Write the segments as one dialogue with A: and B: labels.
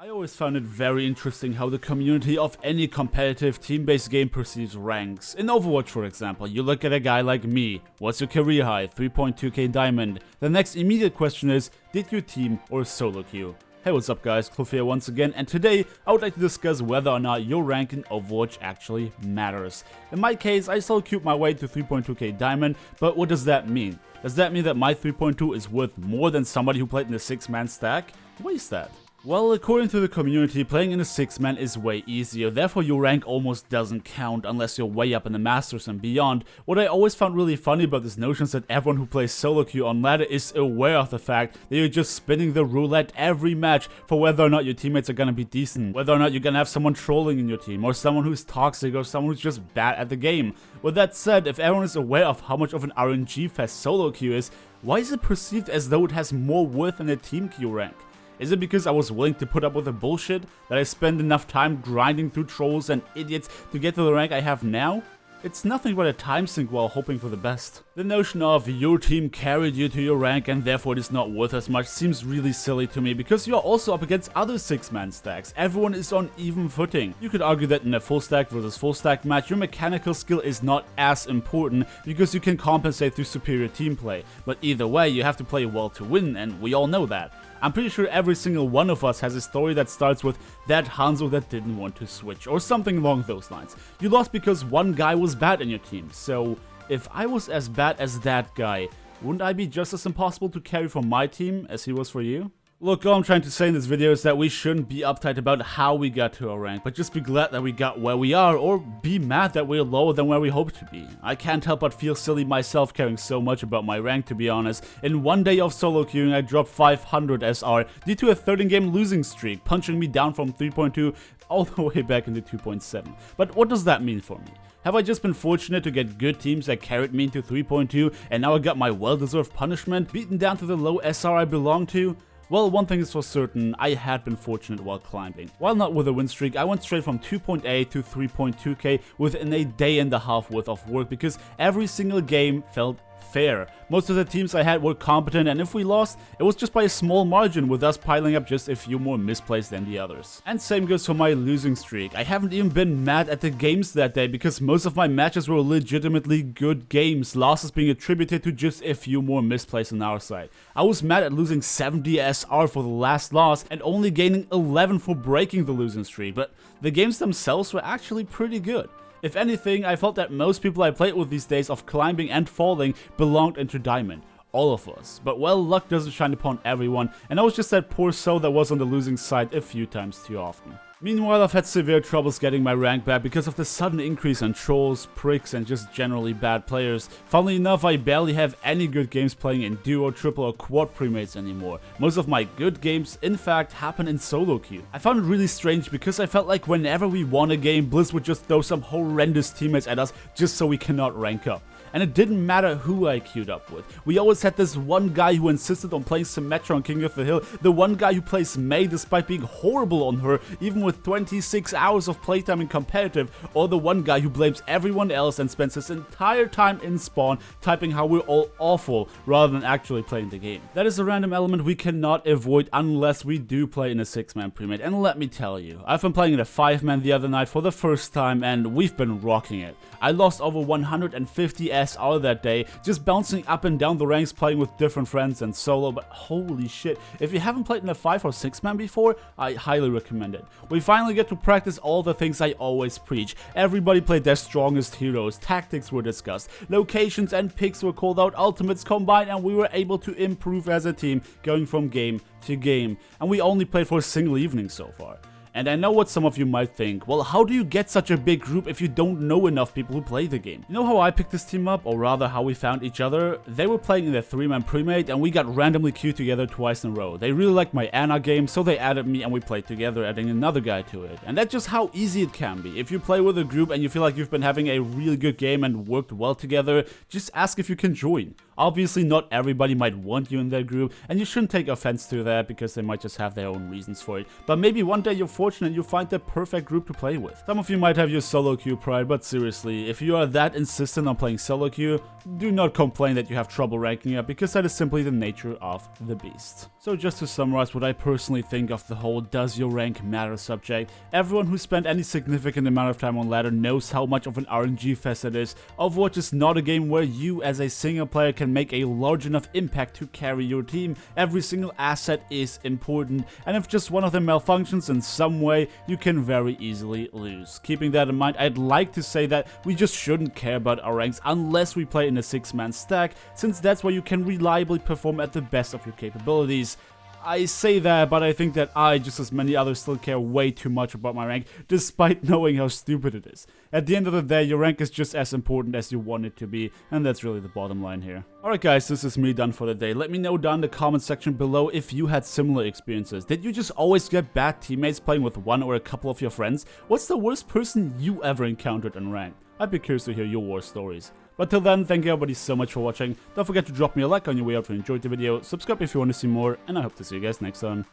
A: I always found it very interesting how the community of any competitive team-based game perceives ranks. In Overwatch, for example, you look at a guy like me. What's your career high? 3.2k diamond. The next immediate question is, did you team or solo queue? Hey, what's up guys, Cliff here once again, and today I would like to discuss whether or not your rank in Overwatch actually matters. In my case, I solo queued my way to 3.2k diamond, but what does that mean? Does that mean that my 3.2 is worth more than somebody who played in a 6-man stack? Why is that? Well, according to the community, playing in a 6-man is way easier, therefore your rank almost doesn't count unless you're way up in the Masters and beyond. What I always found really funny about this notion is that everyone who plays solo queue on ladder is aware of the fact that you're just spinning the roulette every match for whether or not your teammates are gonna be decent, whether or not you're gonna have someone trolling in your team, or someone who's toxic, or someone who's just bad at the game. With that said, if everyone is aware of how much of an RNG fest solo queue is, why is it perceived as though it has more worth than a team queue rank? Is it because I was willing to put up with the bullshit, that I spend enough time grinding through trolls and idiots to get to the rank I have now? It's nothing but a time sink while hoping for the best. The notion of your team carried you to your rank and therefore it is not worth as much seems really silly to me, because you are also up against other 6-man stacks. Everyone is on even footing. You could argue that in a full stack versus full stack match, your mechanical skill is not as important because you can compensate through superior team play. But either way, you have to play well to win, and we all know that. I'm pretty sure every single one of us has a story that starts with that Hanzo that didn't want to switch, or something along those lines. You lost because one guy was bad in your team, so if I was as bad as that guy, wouldn't I be just as impossible to carry for my team as he was for you? Look, all I'm trying to say in this video is that we shouldn't be uptight about how we got to our rank, but just be glad that we got where we are, or be mad that we're lower than where we hope to be. I can't help but feel silly myself caring so much about my rank, to be honest. In one day of solo queuing, I dropped 500 SR due to a 13-game losing streak, punching me down from 3.2 all the way back into 2.7. But what does that mean for me? Have I just been fortunate to get good teams that carried me into 3.2, and now I got my well-deserved punishment, beaten down to the low SR I belong to? Well, one thing is for certain, I had been fortunate while climbing. While not with a win streak, I went straight from 2.8 to 3.2k within a day and a half worth of work because every single game felt fair. Most of the teams I had were competent, and if we lost, it was just by a small margin, with us piling up just a few more misplays than the others. And same goes for my losing streak. I haven't even been mad at the games that day because most of my matches were legitimately good games, losses being attributed to just a few more misplays on our side. I was mad at losing 70 SR for the last loss and only gaining 11 for breaking the losing streak, but the games themselves were actually pretty good. If anything, I felt that most people I played with these days of climbing and falling belonged into Diamond. All of us. But well, luck doesn't shine upon everyone, and I was just that poor soul that was on the losing side a few times too often. Meanwhile, I've had severe troubles getting my rank back because of the sudden increase in trolls, pricks, and just generally bad players. Funnily enough, I barely have any good games playing in duo, triple, or quad premates anymore. Most of my good games, in fact, happen in solo queue. I found it really strange because I felt like whenever we won a game, Blizz would just throw some horrendous teammates at us just so we cannot rank up. And it didn't matter who I queued up with. We always had this one guy who insisted on playing Symmetra on King of the Hill, the one guy who plays Mei despite being horrible on her, even with 26 hours of playtime in competitive, or the one guy who blames everyone else and spends his entire time in spawn typing how we're all awful, rather than actually playing the game. That is a random element we cannot avoid unless we do play in a 6-man premade, and let me tell you, I've been playing in a 5-man the other night for the first time, and we've been rocking it. I lost over 150 SR that day, just bouncing up and down the ranks playing with different friends and solo, but holy shit, if you haven't played in a 5 or 6-man before, I highly recommend it. We finally get to practice all the things I always preach. Everybody played their strongest heroes, tactics were discussed, locations and picks were called out, ultimates combined, and we were able to improve as a team going from game to game, and we only played for a single evening so far. And I know what some of you might think, well, how do you get such a big group if you don't know enough people who play the game? You know how I picked this team up, or rather how we found each other? They were playing in a 3-man premade and we got randomly queued together twice in a row. They really liked my Ana game, so they added me and we played together, adding another guy to it. And that's just how easy it can be. If you play with a group and you feel like you've been having a really good game and worked well together, just ask if you can join. Obviously, not everybody might want you in their group, and you shouldn't take offense to that because they might just have their own reasons for it. But maybe one day you're fortunate fortunate you find the perfect group to play with. Some of you might have your solo queue pride, but seriously, if you are that insistent on playing solo queue, do not complain that you have trouble ranking up, because that is simply the nature of the beast. So just to summarize what I personally think of the whole does your rank matter subject, everyone who spent any significant amount of time on ladder knows how much of an RNG fest it is. Overwatch is not a game where you as a single player can make a large enough impact to carry your team. Every single asset is important, and if just one of them malfunctions in some way, you can very easily lose. Keeping that in mind, I'd like to say that we just shouldn't care about our ranks unless we play in a 6-man stack, since that's where you can reliably perform at the best of your capabilities. I say that, but I think that I, just as many others, still care way too much about my rank, despite knowing how stupid it is. At the end of the day, your rank is just as important as you want it to be, and that's really the bottom line here. Alright guys, this is me done for the day. Let me know down in the comment section below if you had similar experiences. Did you just always get bad teammates playing with one or a couple of your friends? What's the worst person you ever encountered in rank? I'd be curious to hear your war stories. But till then, thank you everybody so much for watching. Don't forget to drop me a like on your way out if you enjoyed the video, subscribe if you want to see more, and I hope to see you guys next time.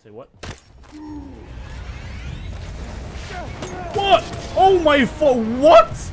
A: Say what? What? Oh my what?